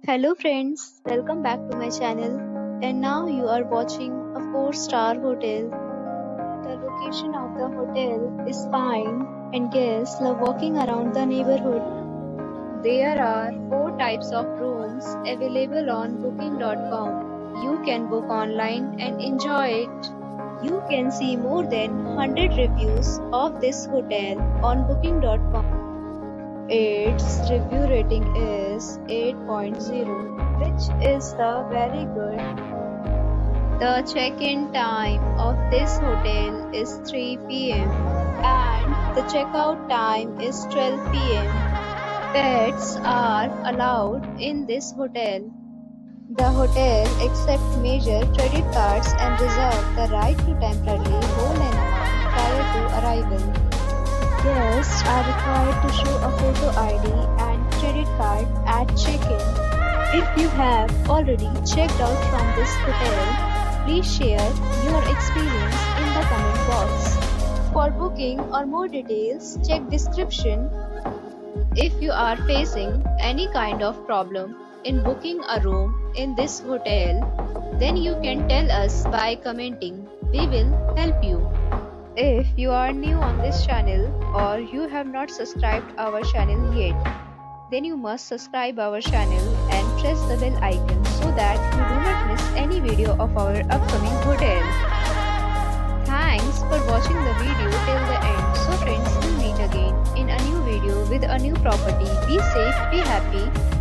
Hello friends, welcome back to my channel. And now you are watching a 4-star hotel. The location of the hotel is fine and guests love walking around the neighborhood. There are 4 types of rooms available on booking.com. You can book online and enjoy it. You can see more than 100 reviews of this hotel on booking.com. Its review rating is 8.0, which is the very good. The check-in time of this hotel is 3 p.m. and the checkout time is 12 p.m. Pets are allowed in this hotel. The hotel accepts major credit cards and reserves the right to temporarily hold an amount prior to arrival. Guests are required to show a photo ID and credit card at check-in. If you have already checked out from this hotel, please share your experience in the comment box. For booking or more details, check description. If you are facing any kind of problem in booking a room in this hotel, then you can tell us by commenting. We will help you. If you are new on this channel or you have not subscribed our channel yet, then you must subscribe our channel and press the bell icon so that you do not miss any video of our upcoming hotel. Thanks for watching the video till the end. So friends, we'll meet again in a new video with a new property. Be safe, be happy.